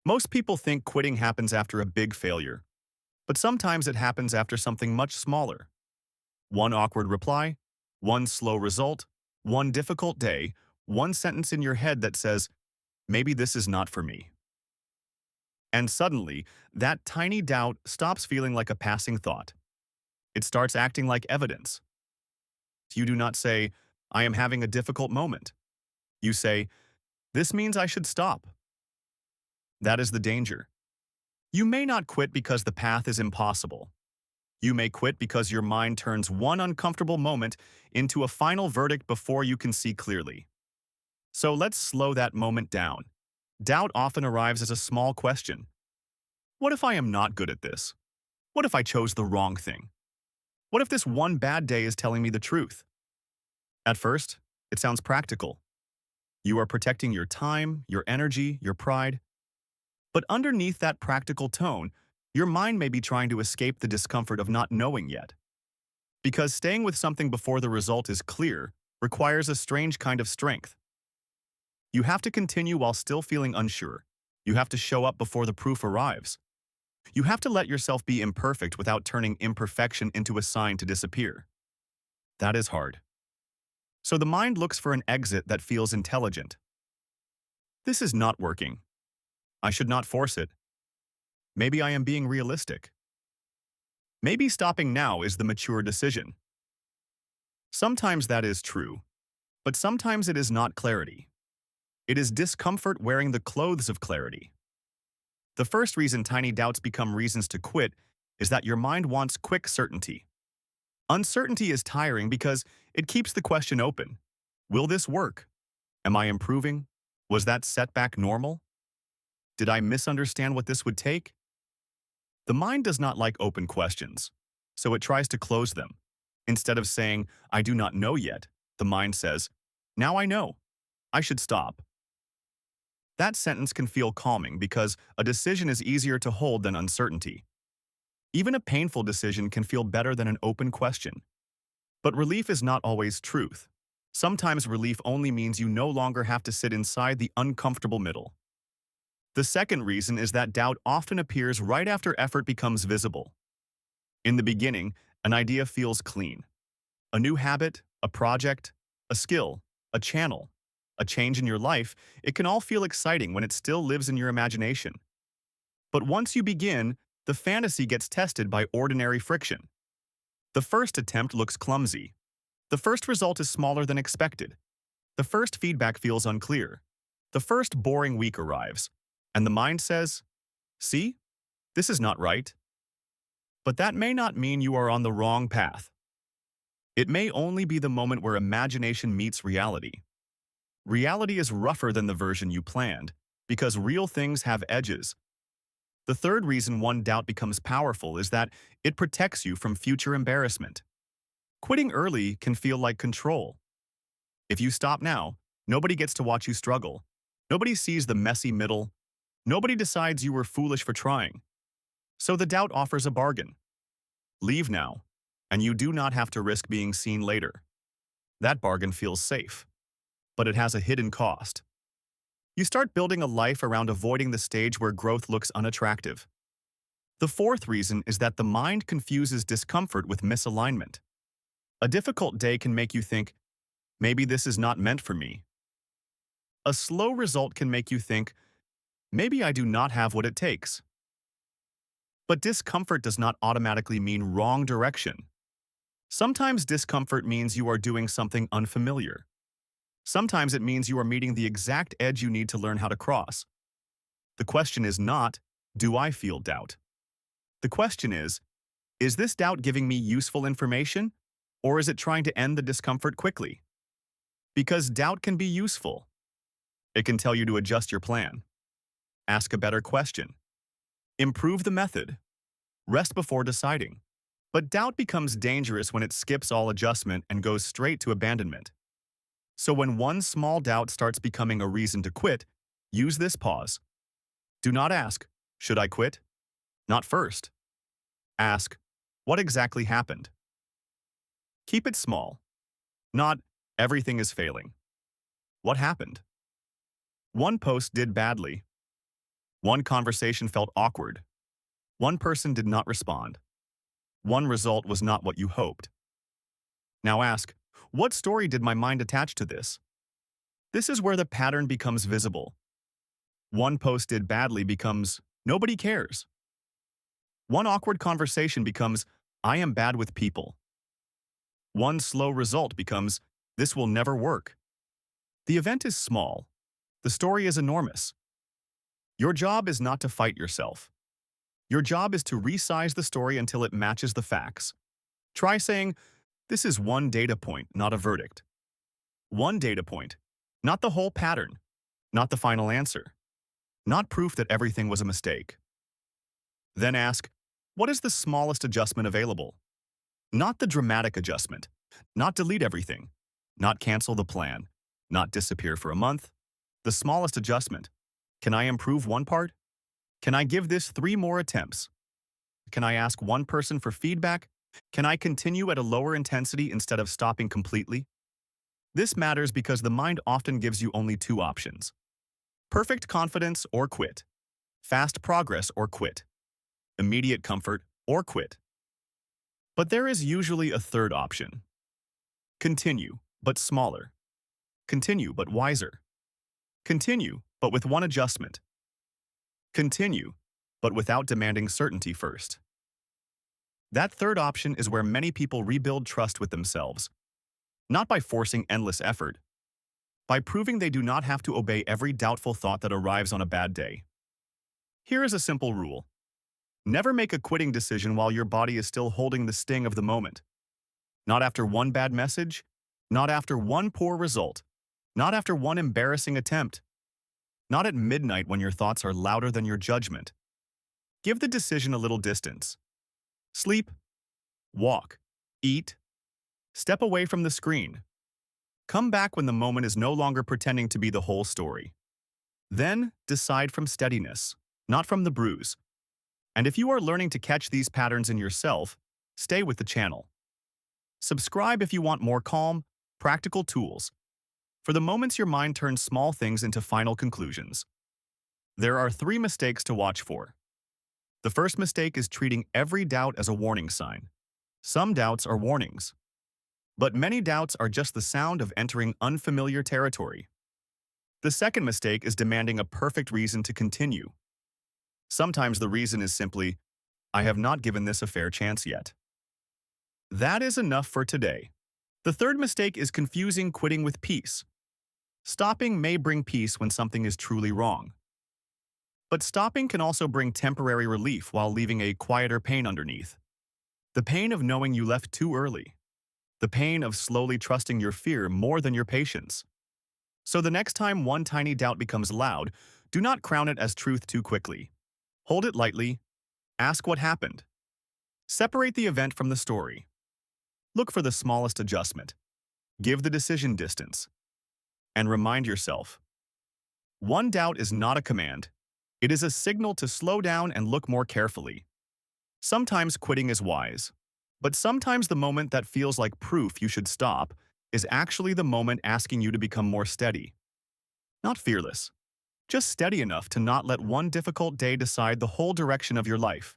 Most people think quitting happens after a big failure, but sometimes it happens after something much smaller. One awkward reply, one slow result, one difficult day, one sentence in your head that says, maybe this is not for me. And suddenly, that tiny doubt stops feeling like a passing thought. It starts acting like evidence. You do not say, I am having a difficult moment. You say, this means I should stop. That is the danger. You may not quit because the path is impossible. You may quit because your mind turns one uncomfortable moment into a final verdict before you can see clearly. So let's slow that moment down. Doubt often arrives as a small question. What if I am not good at this? What if I chose the wrong thing? What if this one bad day is telling me the truth? At first, it sounds practical. You are protecting your time, your energy, your pride. But underneath that practical tone, your mind may be trying to escape the discomfort of not knowing yet. Because staying with something before the result is clear requires a strange kind of strength. You have to continue while still feeling unsure. You have to show up before the proof arrives. You have to let yourself be imperfect without turning imperfection into a sign to disappear. That is hard. So the mind looks for an exit that feels intelligent. This is not working. I should not force it. Maybe I am being realistic. Maybe stopping now is the mature decision. Sometimes that is true, but sometimes it is not clarity. It is discomfort wearing the clothes of clarity. The first reason tiny doubts become reasons to quit is that your mind wants quick certainty. Uncertainty is tiring because it keeps the question open. Will this work? Am I improving? Was that setback normal? Did I misunderstand what this would take? The mind does not like open questions, so it tries to close them. Instead of saying, I do not know yet, the mind says, now I know. I should stop. That sentence can feel calming because a decision is easier to hold than uncertainty. Even a painful decision can feel better than an open question. But relief is not always truth. Sometimes relief only means you no longer have to sit inside the uncomfortable middle. The second reason is that doubt often appears right after effort becomes visible. In the beginning, an idea feels clean. A new habit, a project, a skill, a channel, a change in your life, it can all feel exciting when it still lives in your imagination. But once you begin, the fantasy gets tested by ordinary friction. The first attempt looks clumsy. The first result is smaller than expected. The first feedback feels unclear. The first boring week arrives, and the mind says, see, this is not right. But that may not mean you are on the wrong path. It may only be the moment where imagination meets reality. Reality is rougher than the version you planned, because real things have edges. The third reason one doubt becomes powerful is that it protects you from future embarrassment. Quitting early can feel like control. If you stop now, nobody gets to watch you struggle. Nobody sees the messy middle. Nobody decides you were foolish for trying. So the doubt offers a bargain. Leave now, and you do not have to risk being seen later. That bargain feels safe, but it has a hidden cost. You start building a life around avoiding the stage where growth looks unattractive. The fourth reason is that the mind confuses discomfort with misalignment. A difficult day can make you think, maybe this is not meant for me. A slow result can make you think, maybe I do not have what it takes. But discomfort does not automatically mean wrong direction. Sometimes discomfort means you are doing something unfamiliar. Sometimes it means you are meeting the exact edge you need to learn how to cross. The question is not, do I feel doubt? The question is this doubt giving me useful information, or is it trying to end the discomfort quickly? Because doubt can be useful. It can tell you to adjust your plan. Ask a better question. Improve the method. Rest before deciding. But doubt becomes dangerous when it skips all adjustment and goes straight to abandonment. So when one small doubt starts becoming a reason to quit, use this pause. Do not ask, should I quit? Not first. Ask, what exactly happened? Keep it small. Not, everything is failing. What happened? One post did badly. One conversation felt awkward. One person did not respond. One result was not what you hoped. Now ask, what story did my mind attach to this? This is where the pattern becomes visible. One post did badly becomes, nobody cares. One awkward conversation becomes, I am bad with people. One slow result becomes, this will never work. The event is small. The story is enormous. Your job is not to fight yourself. Your job is to resize the story until it matches the facts. Try saying, this is one data point, not a verdict. One data point, not the whole pattern, not the final answer, not proof that everything was a mistake. Then ask, what is the smallest adjustment available? Not the dramatic adjustment, not delete everything, not cancel the plan, not disappear for a month. The smallest adjustment. Can I improve one part? Can I give this 3 more attempts? Can I ask one person for feedback? Can I continue at a lower intensity instead of stopping completely? This matters because the mind often gives you only 2 options. Perfect confidence or quit. Fast progress or quit. Immediate comfort or quit. But there is usually a third option. Continue, but smaller. Continue, but wiser. Continue, but with one adjustment. Continue, but without demanding certainty first. That third option is where many people rebuild trust with themselves, not by forcing endless effort, by proving they do not have to obey every doubtful thought that arrives on a bad day. Here is a simple rule. Never make a quitting decision while your body is still holding the sting of the moment. Not after one bad message, not after one poor result, not after one embarrassing attempt, not at midnight when your thoughts are louder than your judgment. Give the decision a little distance. Sleep, walk, eat, step away from the screen. Come back when the moment is no longer pretending to be the whole story. Then decide from steadiness, not from the bruise. And if you are learning to catch these patterns in yourself, stay with the channel. Subscribe if you want more calm, practical tools for the moments your mind turns small things into final conclusions. There are 3 mistakes to watch for. The first mistake is treating every doubt as a warning sign. Some doubts are warnings, but many doubts are just the sound of entering unfamiliar territory. The second mistake is demanding a perfect reason to continue. Sometimes the reason is simply, I have not given this a fair chance yet. That is enough for today. The third mistake is confusing quitting with peace. Stopping may bring peace when something is truly wrong. But stopping can also bring temporary relief while leaving a quieter pain underneath. The pain of knowing you left too early. The pain of slowly trusting your fear more than your patience. So the next time one tiny doubt becomes loud, do not crown it as truth too quickly. Hold it lightly. Ask what happened. Separate the event from the story. Look for the smallest adjustment. Give the decision distance. And remind yourself, one doubt is not a command. It is a signal to slow down and look more carefully. Sometimes quitting is wise, but sometimes the moment that feels like proof you should stop is actually the moment asking you to become more steady. Not fearless, just steady enough to not let one difficult day decide the whole direction of your life.